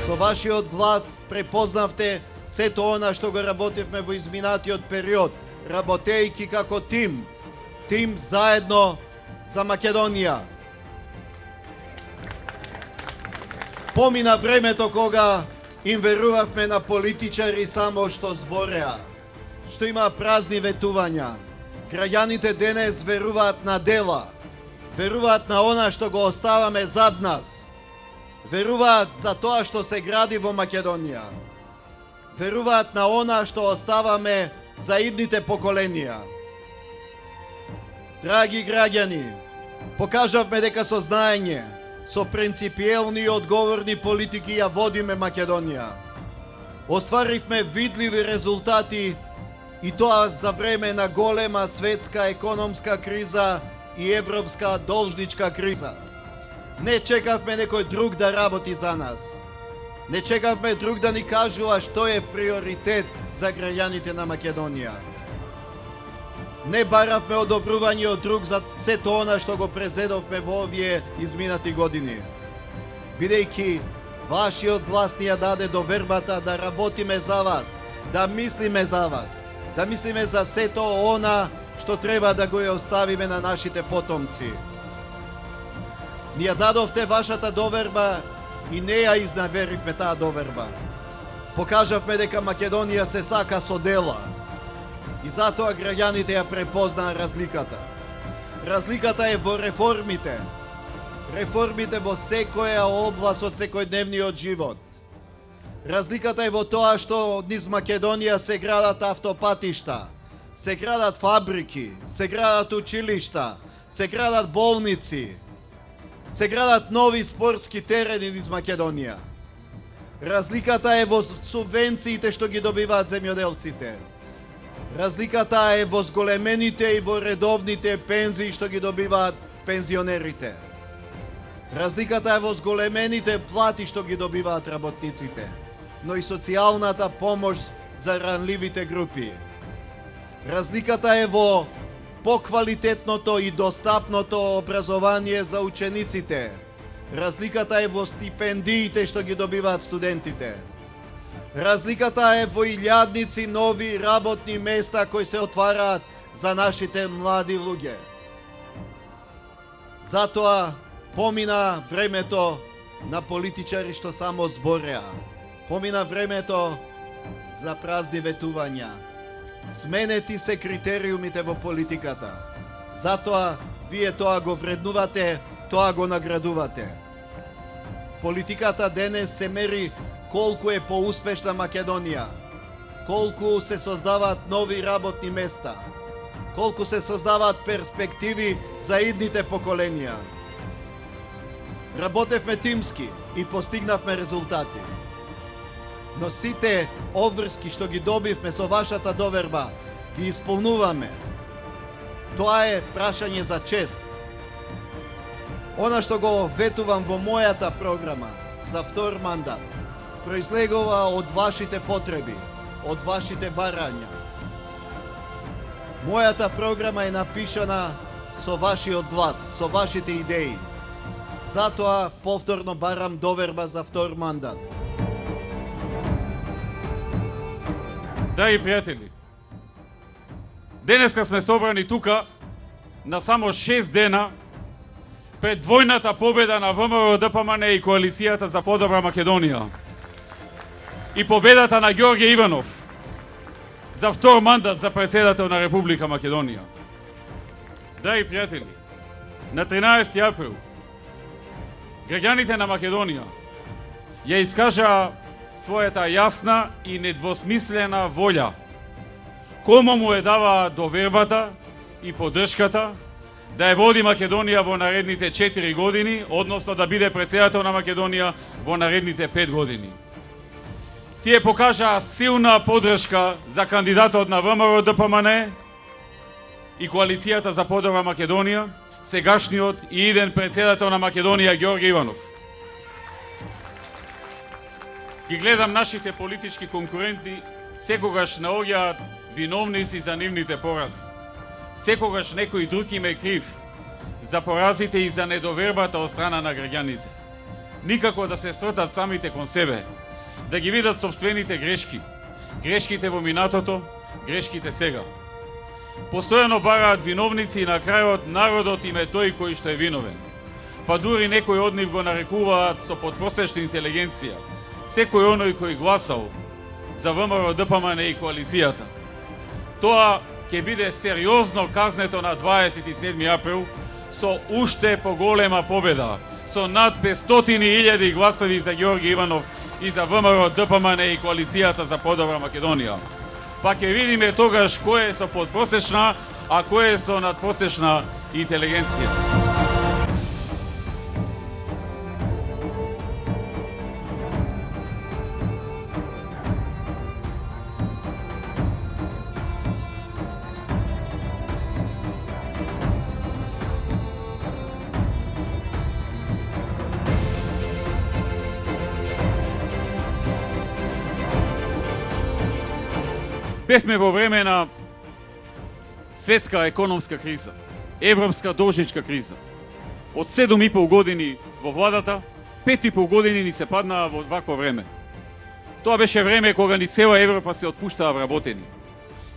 Со вашиот глас препознавте сето она што го работевме во изминатиот период, работејќи како тим заедно за Македонија. Помина времето кога им верувавме на политичари само што збореа, што има празни ветувања. Граѓаните денес веруваат на дела, веруваат на она што го оставаме зад нас, веруваат за тоа што се гради во Македонија, веруваат на она што оставаме за идните поколенија. Драги граѓани, покажавме дека со знаење, со принципиелни и одговорни политики ја водиме Македонија. Остваривме видливи резултати и тоа за време на голема светска економска криза и европска должничка криза. Не чекавме некој друг да работи за нас. Не чекавме друг да ни кажува што е приоритет за граѓаните на Македонија. Не баравме одобрување од друг за сето она што го презедовме во овие изминати години. Бидејќи вашиот глас ни ја даде довербата да работиме за вас, да мислиме за вас, да мислиме за сето она што треба да го оставиме на нашите потомци. Ни ја дадовте вашата доверба и не ја изнаверивме таа доверба. Покажавме дека Македонија се сака со дела. И затоа граѓаните ја препознаа разликата. Разликата е во реформите. Реформите во секоја област од секојдневниот живот. Разликата е во тоа што низ Македонија се градат автопатишта, се градат фабрики, се градат училишта, се градат болници, се градат нови спортски терени низ Македонија. Разликата е во субвенциите што ги добиваат земјоделците. Разликата е во зголемените и во редовните пензии што ги добиваат пензионерите. Разликата е во зголемените плати што ги добиваат работниците, но и социјалната помош за ранливите групи. Разликата е во поквалитетното и достапното образование за учениците. Разликата е во стипендиите што ги добиваат студентите. Разликата е во илјадници нови работни места кои се отвараат за нашите млади луѓе. Затоа помина времето на политичари што само збореа. Помина времето за празни ветувања. Сменети се критериумите во политиката. Затоа вие тоа го вреднувате, тоа го наградувате. Политиката денес се мери колку е поуспешна Македонија, колку се создаваат нови работни места, колку се создаваат перспективи за идните поколенија. Работевме тимски и постигнавме резултати. Но сите обврски што ги добивме со вашата доверба, ги исполнуваме. Тоа е прашање за чест. Она што го ветувам во мојата програма за втор мандат, произлегува од вашите потреби, од вашите барања. Мојата програма е напишана со вашиот глас, со вашите идеи. Затоа повторно барам доверба за втор мандат. Драги пријатели, денеска сме собрани тука на само 6 дена пред двојната победа на ВМРО, ДПМН и Коалицијата за подобра Македонија и победата на Ѓорѓе Иванов за втор мандат за председател на Република Македонија. Драги пријатели, на 13 април граѓаните на Македонија ја искажаа својата јасна и недвосмислена волја, кому му е дава довербата и поддршката да ја води Македонија во наредните 4 години, односно да биде председател на Македонија во наредните 5 години. Тие покажаа силна поддршка за кандидатот на ВМРО ДПМН и Коалицијата за подобра Македонија, сегашниот и иден председател на Македонија Ѓорѓе Иванов. Ги гледам нашите политички конкуренти, секогаш наоѓаат виновници за нивните порази. Секогаш некој друг им е крив за поразите и за недовербата од страна на граѓаните. никако да се свртат самите кон себе, да ги видат собствените грешки, грешките во минатото, грешките сега. Постојано бараат виновници и на крајот народот им е тој кој што е виновен. Па дури некои од нив го нарекуваат со подпросечна интелигенција секој оној кој гласал за ВМРО, ДПМН и коалицијата. Тоа ќе биде сериозно казнето на 27 април со уште поголема победа, со над 500.000 гласови за Ѓорги Иванов и за ВМРО, ДПМН и коалицијата за подобра Македонија. Па ќе видиме тогаш кој е со подпросечна, а кој е со надпросечна интелигенција. Бевме во време на светска економска криза, европска должничка криза. Од 7,5 години во владата, 5,5 години ни се паднаа во вакво време. Тоа беше време кога ни цела Европа се отпуштаа вработени.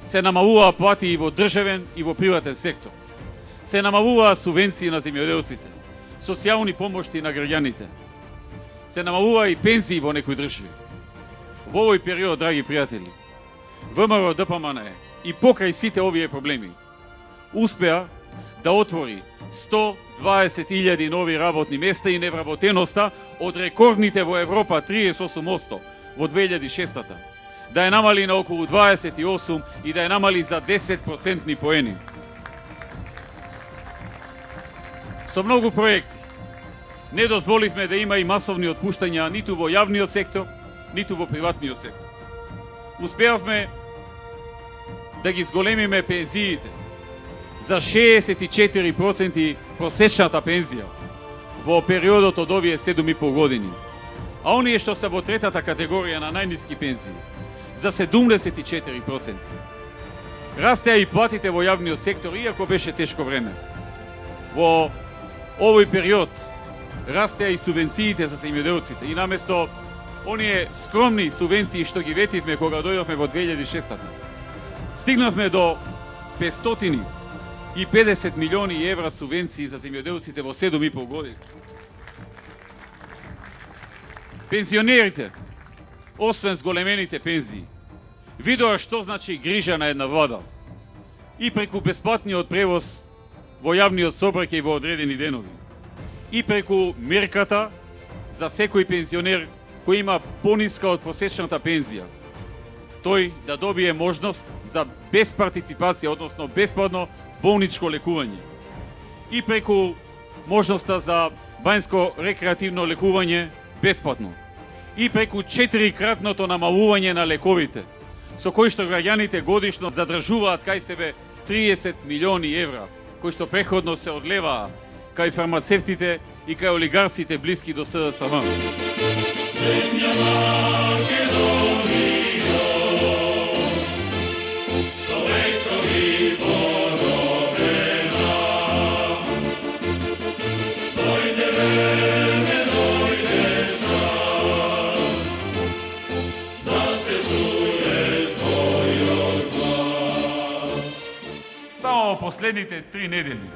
Се намалуваа плати и во државен и во приватен сектор. Се намалуваа субвенции на земјоделците, социјални помошти на граѓаните. Се намалуваа и пензии во некои држави. Во овој период, драги пријатели, ВМРО, ДПМН и покрај сите овие проблеми успеа да отвори 120.000 нови работни места и невработеноста од рекордните во Европа 38% во 2006, да ја намали на околу 28 и да ја намали за 10% поени. Со многу проекти не дозволивме да има и масовни отпуштања ниту во јавниот сектор, ниту во приватниот сектор. Успеавме да ги зголемиме пензиите за 64% просечната пензија во периодот од овие 7,5 години. А оние што се во третата категорија на најниски пензии за 74%. Растеа и платите во јавниот сектор, иако беше тешко време. Во овој период растеа и субвенциите за земјоделците и наместо оние скромни субвенции што ги ветивме кога дојдовме во 2006, стигнавме до 550 милиони евра субвенции за земјоделците во 7,5 години. Пензионерите, освен зголемените пензии, видоа што значи грижа на една влада и преку бесплатниот превоз во јавниот сообраќај во одредени денови, и преку мерката за секој пензионер кој има пониска од просечната пензија, тој да добие можност за без партиципација, односно бесплатно болничко лекување. И преку можноста за бањско рекреативно лекување бесплатно. И преку 4-кратното намалување на лековите, со кои што граѓаните годишно задржуваат кај себе 30 милиони евра, кои што преходно се одлеваа кај фармацевтите и кај олигарсите блиски до СДСМ. Земја Македонија, со векови поробена, дојде време, дојде час, да се чуе твојот глас. Само во последните 3 недели,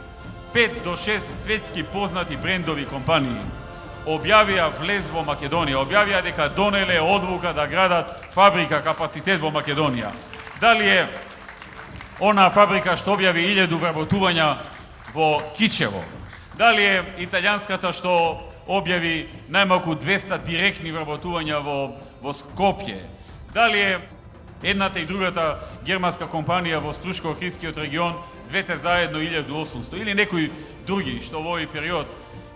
5 до 6 светски познати брендови компании објавија влез во Македонија, објавија дека донеле одлука да градат фабрика капацитет во Македонија. Дали е она фабрика што објави 1000 вработувања во Кичево? Дали е италијанската што објави најмалку 200 директни вработувања во Скопје? Дали е едната и другата германска компанија во Струшко-Охридскиот регион, двете заедно 1800, или некои други што во овој период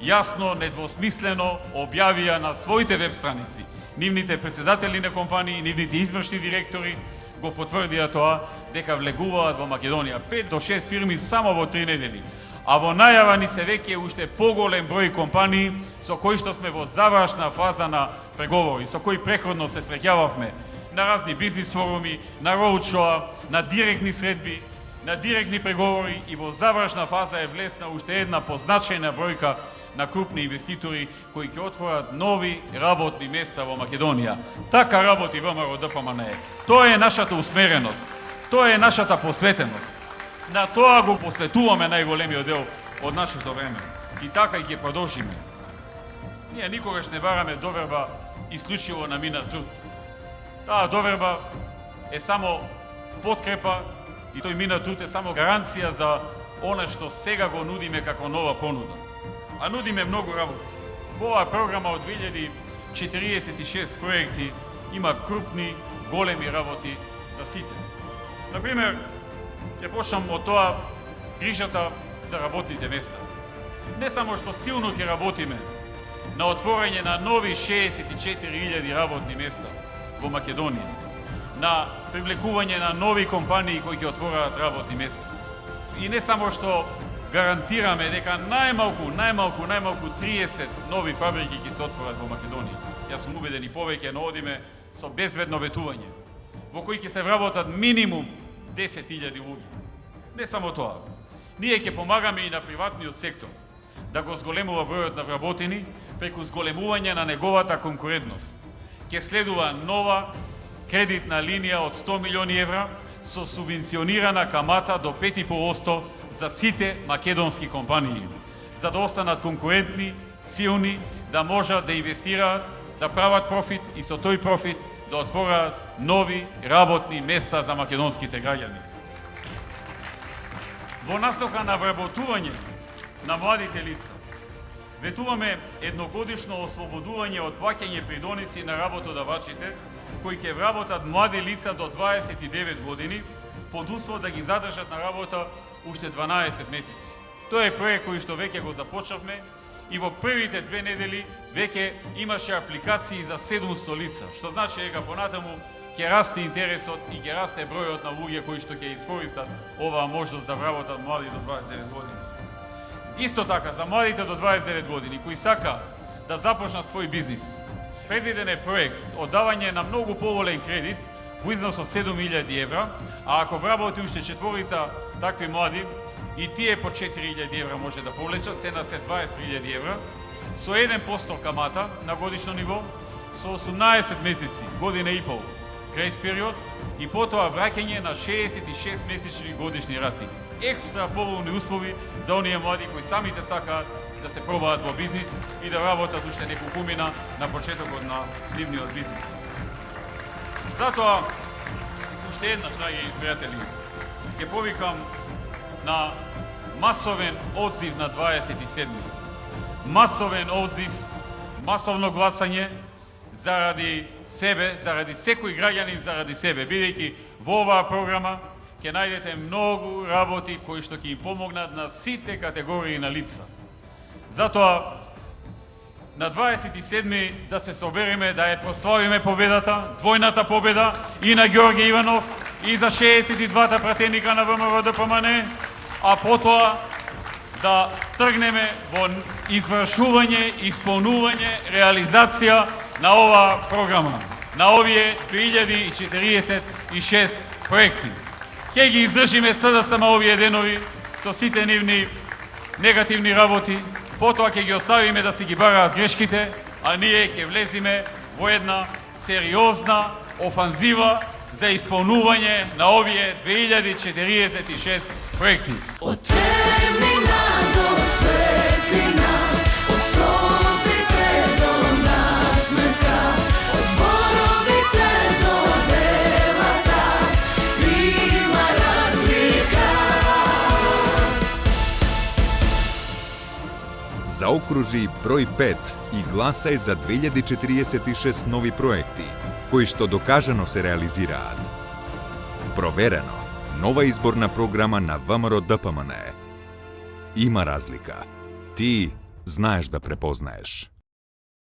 јасно, недвосмислено објавија на своите веб страници. Нивните председатели на компании, нивните извршни директори го потврдија тоа дека влегуваат во Македонија. 5 до 6 фирми само во 3 недели. А во најава ни се веќе уште поголем број компании со кои што сме во завршна фаза на преговори, со кои преходно се среќававме на разни бизнис форуми, на роудшоа, на директни средби, на директни преговори и во завршна фаза е влесна уште една позначајна бројка на крупни инвеститори кои ќе отворат нови работни места во Македонија. Така работи ВМРО ДПМН. Тоа е нашата усмереност, тоа е нашата посветеност. На тоа го посветуваме најголемиот дел од нашето време. И така и ќе продолжиме. Ние никогаш не бараме доверба исклучиво на минат труд. Таа доверба е само подкрепа и тој минат труд е само гаранција за она што сега го нудиме како нова понуда. А нудиме многу работи. Во оваа програма од 2046 проекти има крупни, големи работи за сите. Например, ќе почнам од тоа грижата за работните места. Не само што силно ќе работиме на отворање на нови 64.000 работни места во Македонија, на привлекување на нови компании кои ќе отвораат работни места. И не само што гарантираме дека најмалку 30 нови фабрики ќе се отворат во Македонија. Јас сум убеден и повеќе, но одиме со безбедно ветување, во кои ќе се вработат минимум 10.000 луѓе. Не само тоа, ние ќе помагаме и на приватниот сектор да го зголемува бројот на вработени преку зголемување на неговата конкурентност. Ќе следува нова кредитна линија од 100 милиони евра со субвенционирана камата до 5,5% за сите македонски компании, за да останат конкурентни, силни, да можат да инвестираат, да прават профит и со тој профит да отвораат нови работни места за македонските граѓани. Во насока на вработување на младите лица, ветуваме едногодишно ослободување од плаќање придоници на работодавачите кои ќе вработат млади лица до 29 години под услов да ги задржат на работа уште 12 месеци. Тоа е проект кој што веќе го започнавме и во првите 2 недели веќе имаше апликации за 700 лица, што значи дека понатаму ќе расте интересот и ќе расте бројот на луѓе кои што ќе искористат оваа можност да вработат млади до 29 години. Исто така, за младите до 29 години кои сака да започнат свој бизнис, предвиден е проект од давање на многу поволен кредит во износ од 7.000 евра, а ако вработи уште 4 такви млади, и тие по 4.000 евра може да повлечат, се на 23.000 евра, со 1% камата на годишно ниво, со 18 месеци, година и пол, грейс период, и потоа враќање на 66 месечни годишни рати. Екстра поволни услови за оние млади кои самите сакаат да се пробаат во бизнис и да работат уште неколку мина на почетокот на нивниот бизнис. Затоа, уште еднаш, драги пријатели, ќе повикам на масовен одзив на 27. Масовен одзив, масовно гласање заради себе, заради секој граѓанин, заради себе, бидејќи во оваа програма ќе најдете многу работи кои што ќе им помогнат на сите категории на лица. Затоа, на 27 да се собереме, да ја прославиме победата, двојната победа и на Ѓорѓе Иванов и за 62-та пратеника на ВМРО ДПМН, а потоа да тргнеме во извршување, исполнување, реализација на оваа програма, на овие 2046 проекти. Ќе ги издржиме СДСМ овие денови со сите нивни негативни работи, потоа ќе ги оставиме да си ги бараат грешките, а ние ќе влезиме во една сериозна офанзива за исполнување на овие 2046 проекти. Од темнина до светлина, од солзите до насмевка, од зборовите до делата, има разлика. Заокружи број 5 и гласај за 2046 нови проекти, кои што докажано се реализираат. Проверено, нова изборна програма на ВМРО ДПМН. Има разлика. Ти знаеш да препознаеш.